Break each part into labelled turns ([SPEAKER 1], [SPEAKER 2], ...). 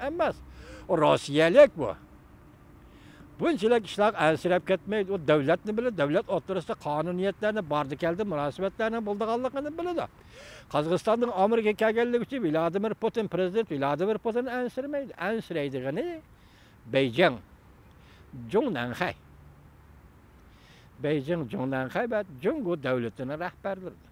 [SPEAKER 1] emas. O Rossiyalik bu. Bunchalik ishlar ansirab ketmaydi. O davlatni biladi, davlat o'rtasida qonuniyatlarni, bardi keldi munosabatlarni bo'lganligini biladi. Qozog'istonning Amerikaga kelganligi uchun Vladimir Putin, prezident Vladimir Putin ansirmaydi. Ansiraydigani Beijing, Zhongnanxay. Beijing, Zhongnanxay va Jungo davlatining rahbarlari.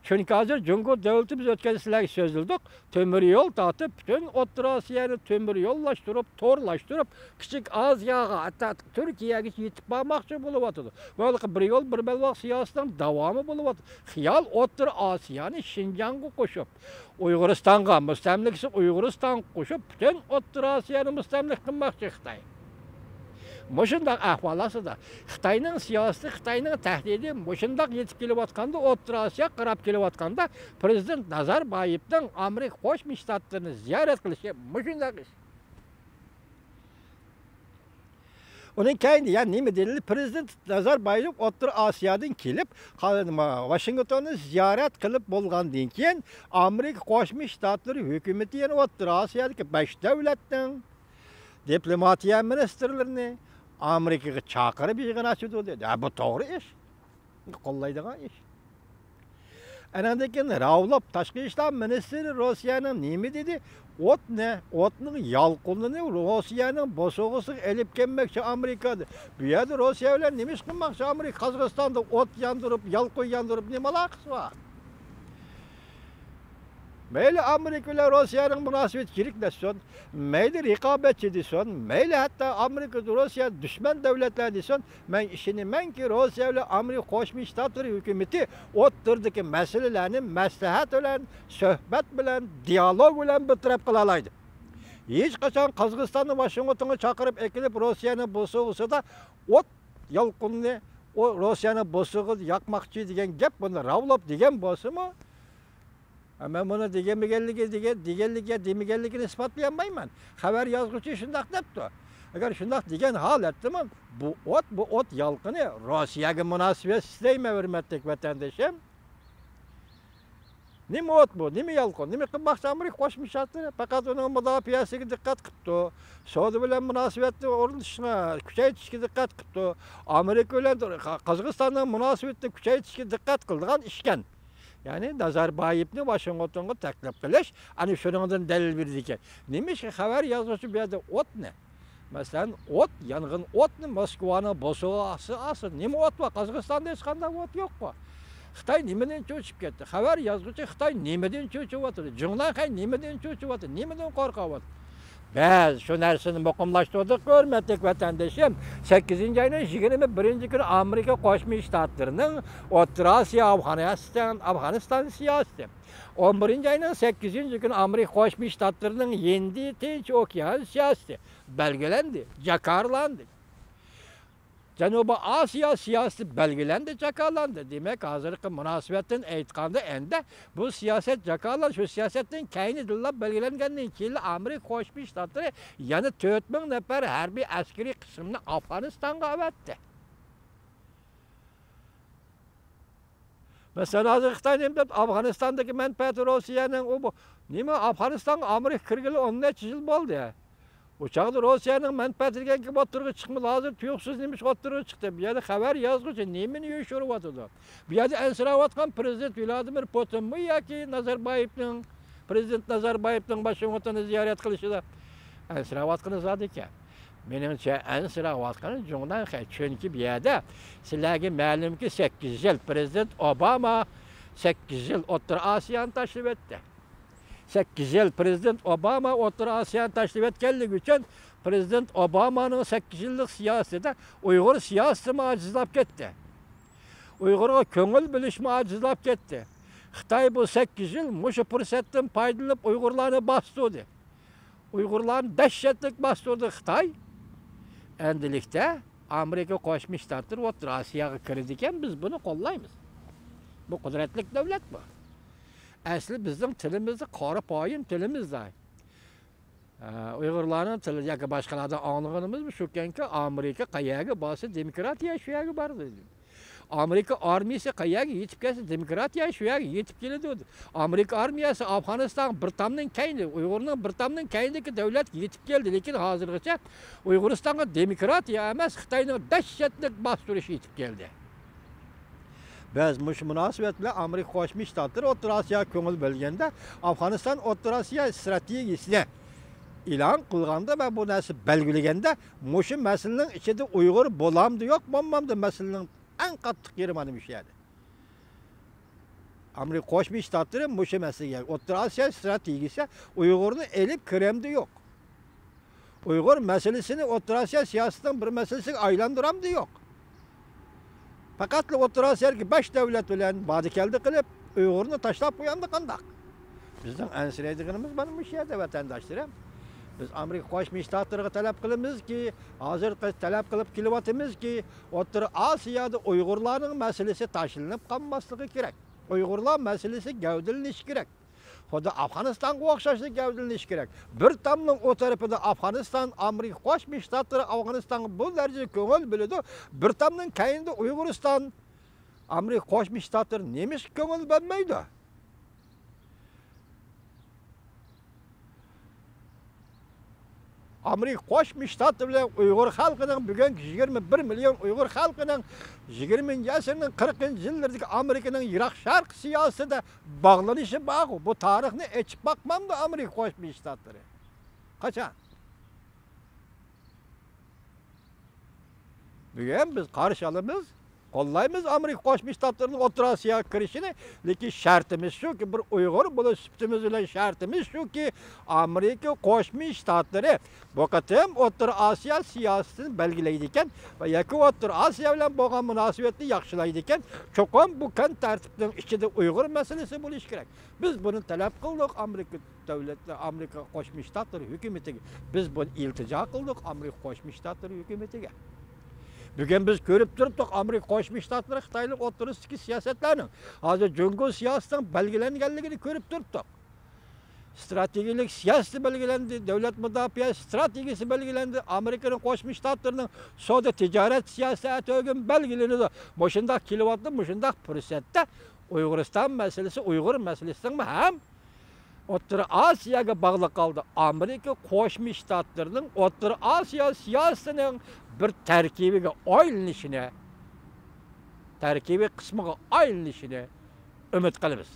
[SPEAKER 1] Çünkü hazır Cumhur devleti biz ötken sizlerle sözüldük. Tömür yol dağıtıp bütün Orta Asya'yı tömür yollaştırıp, torlaştırıp, küçük Asya'ya hatta Türkiye'ye yetip bakmakçı buluvatıdı. Böyle bir yol bir belvak siyasetten devamı buluvatıdı. Hiyal Orta Asya'nı Şinjan'a koşup, Uyguristan'a, müstemlikisi Uyguristan koşup, bütün Orta Asya'nı müstemlik kılmakçı Xitay. Muşundaq ahvalası da Xitayning siyosati, Xitayning tahdidi muşundaq yetib kelayotganda, O'rta Osiyo qarab kelayotganda prezident Nazarbayevning Amerika Qo'shma Shtatlarini ziyorat qilishi muşundaq ish. Onun kendi yani nima deyildi? Prezident Nazarbayev O'rta Osiyodan kelib, Washingtonni ziyorat qilib bo'lgandan keyin Amerika Qo'shma Shtatlari hukumati yana O'rta Osiyodagi 5 davlatning diplomatiya ministerlerini Amerika'ya çağırıp yığın açıdı dedi. Bu doğru iş. Kollaydıgan iş. Enandakin Ravlov Tashqi ishlar ministri Rossiyaning nima dedi? Ot ne? Otning yalqinini Rossiyaning bosog'isi elib kelmoqchi Amerikada. Bu yerda Rossiya bilan nima ish qilmoqchi Amerika? Qozog'istonda ot yandırıp, yalqin yandırıp nima aloqasi bor? Meyli Amerika ile Rusya'nın münasebet kirikleşsin, meyli rekabetçi desin, meyli hatta Amerika Rusya düşman devletler desin, ben işini ben ki Rusya ile Amerika Qo'shma Shtatlar hükümeti o'ttirdagi meselelerini maslahat bilen, sohbet bilen, diyalog bilen bitirib qilalaydı. Hiç qachon Qozog'istonni Washingtonga chaqirib ekilib Rusya'nın bosog'isida ot yalqinni o Rusya'nın bosog'ini yakmakçı degan gap buni Ravlov degan bo'lsa-mi? Ben bunu demegenligini ispatlayamayman. Haber yazgıcı şundak depti. Eğer şundak degen hal ettim, bu ot yalqını Rossiyaga münasebet isteyme hürmetlik vatandaşım. Nima ot bu? Nima yalqın? Nima qilmoqchi Amerika Qo'shma Shtatlari? Faqat uning mudofaasiga diqqat qilibdi. Saudiya bilan munosabatni o'rnatishga, kuchaytirishga diqqat qilibdi. Amerika bilan Qozog'istonning munosabatini kuchaytirishga diqqat qilgan ishkan. Yani Nazarbayevni Washingtonga taklif qilish, ana shuningdan dalil berdi ekan. Nima ish xabar yozuvchi bu yerda ot ne? Masalan, ot, yong'in otni Moskvaning bosog'i asl. Nima ot bor? Qozog'istonda hech qanday ot yo'q-ku. Xitoy nimadan cho'chib ketdi? Xabar yozuvchi Xitoy nimadan cho'chyapti? Zhongnanxay nimadan cho'chyapti? Nimadan qo'rqyapti? Biz şu narsani muqimlashtirdik, hurmatli vatandoshim. 8-oyning 21-kuni Amerika Qo'shma Shtatlarining O'rta Osiyo Afg'oniston siyosati. 11-oyning 8-kuni Amerika Qo'shma Shtatlarining Yendi Tinch okean siyosati belgilandi, jakarlandi. Janubiy Osiyo siyosati belgilandi, jakarlandi. Demak, hozirgi munosabatdan aytganda endi bu siyoset jakarlan, shu siyosetning kayni dillab belgilangandan keyin Amerika Qo'shma Shtatlari yana 4000 nafar harbiy askariy qismni Afg'onistonga avatdi. Mesela Xitoyning Afg'onistondagi manfaati Rossiyaning u nima Afg'onistonga Amerika kirgili 10 yil bo'ldi. O çağda Rusya'nın menfaatiga ki oturgu çıkmadı. Hazır tuyuksuz neymiş oturgu çıktı. Bir yerde haber yazgıcı nemin yuşuru vatıdı. Bir yerde ensiravatkan Prezident Vladimir Putin mi ya ki Nazarbayev'nin Prezident Nazarbayev'nin Washington'u ziyaret kılışı da ensiravatkanı zadı ki. Menimce ensiravatkanı Zhongnanxay. Çünkü bir yerde sizlerge malum ki 8 yıl Prezident Obama 8 yıl Orta Asya'nı taşrif etti. 8 yıl Prezident Obama Orta Asya'nı taşrif etkenlik için Prezident Obama'nın 8 yıllık siyasetinde Uygur siyaseti acizlap gitti. Uygur'a köngül bilişme acizlap gitti. Xitay bu 8 yıl muşu fırsattan paydalanıp Uygurlarını bastırdı. Uygurların dehşetlik bastırdı Xitay. Endilikte Amerika Qo'shma Shtatlari Orta Osiyoga kirdiken biz bunu kollaymiz. Bu kudretlik devlet bu. Asli bizning tilimizni qora poyin tilimiz da. Uyg'urlarning tili yoki boshqalardan anlaganimiz shukanki Amerika qayaga borsa demokratiya shu yerga bordi. Amerika armiyasi qayerga yetib kelsa, demokratiya shu yerga yetib keladi. Amerika armiyasi Afg'oniston bir tomdan keyingi, Uyg'urning bir tomdan keyindagi davlat yetib keldi, lekin hozirgacha Uyg'uristonga demokratiya emas, Xitoyning dahshatli bostirishi yetib keldi. Biz mush munosabat bilan Amerika Qo'shma Shtatlari O'rta Osiyoga ko'ngil bo'lganda, Afg'oniston O'rta Osiyo strategiyasini e'lon qilganda va bu narsa belgilaganda, mush masalaning ichida Uyg'ur bo'lamdi yo'q, bo'lmamdi masalaning eng qattiq yeri mana shu yerda. Amerika Qo'shma Shtatlari mush masalaga O'rta Osiyo strategiyasi Uyg'urni elib kiramdi yo'q. Uyg'ur masalasini O'rta Osiyo siyosatining bir masalasiga aylantiramdi yo'q. Faqat O'rta Osiyoga 5 davlat bilan badikaldi qilib, Uyg'urni tashlab qo'yamdi qandaq. Bizning ansiraydiganimiz mana bu yerda vatandoshlar. Biz Amerika Qo'shma Shtatlariga talab qilamizki, hozir talab qilib kelyapmizki, O'rta Osiyoda Uyg'urlarning masalasi tashlanib qolmasligi kerak. Uyg'urlar masalasi gavdalanishi kerak. Xuddi Afg'onistonga o'xshashli gavdalanishi kerak. Bir tomning o tarafida Afg'oniston, Amerika Qo'shma Shtatlari Afg'onistonga bu darajada ko'ngil bo'ladi. Bir tomning keyinda Uyg'uriston, Amerika Qo'shma Shtatlari nemish ko'ngil bo'lmaydi. Amerika Qo'shma Shtatlari bilan Uyg'ur xalqining bugungi 21 million Uyg'ur xalqining 20-asrning 40-yillardagi Amerikaning Iroq Sharq siyosatida bog'lanishi bor. Bu tarixni echib boqmamdi Amerika Qo'shma Shtatlari. Qachon? Bugun biz qarshi olamiz, qo'llaymiz Amerika Qo'shma Shtatlarining O'rta Osiyoga kirishini, lekin shartimiz shuki, bir Uyg'ur bo'lish sifatimiz bilan shartimiz shuki, Amerika Qo'shma Shtatlari bu qatim O'rta Osiyo siyosatini belgilaydi ekan va yoki O'rta Osiyo bilan bo'lgan munosabatni yaxshilaydi ekan, cho'qim bu kan tartibning ichida Uyg'ur masalasi bo'lishi kerak. Biz buni talab qildik Amerika davlatlar, Amerika Qo'shma Shtatlari hukumatiga. Biz buni iltijo qildik Amerika Qo'shma Shtatlari hukumatiga. Bugun biz ko'rib turibdik Amerika Qo'shma Shtatlari Xitoylik o'rtasidagi siyosatlarning hozir jungo siyosatining belgilanganligini ko'rib turibdik. Strategik siyosati belgilandi, davlat mudofaa strategiyasi belgilandi, Amerikaning Qo'shma Shtatlarining savdo tijorat siyosati belgilandi. Bo'shundaq kelyapti, bo'shundaq fursatda Uyg'uriston masalasi, Uyg'ur masalasining ham O'rta Osiyoga bog'liq qoldi. Amerika Qo'shma Shtatlarining O'rta Osiyo siyosatining bir tarkibiga aylanishini, tarkibiy qismiga aylanishini umid qilamiz.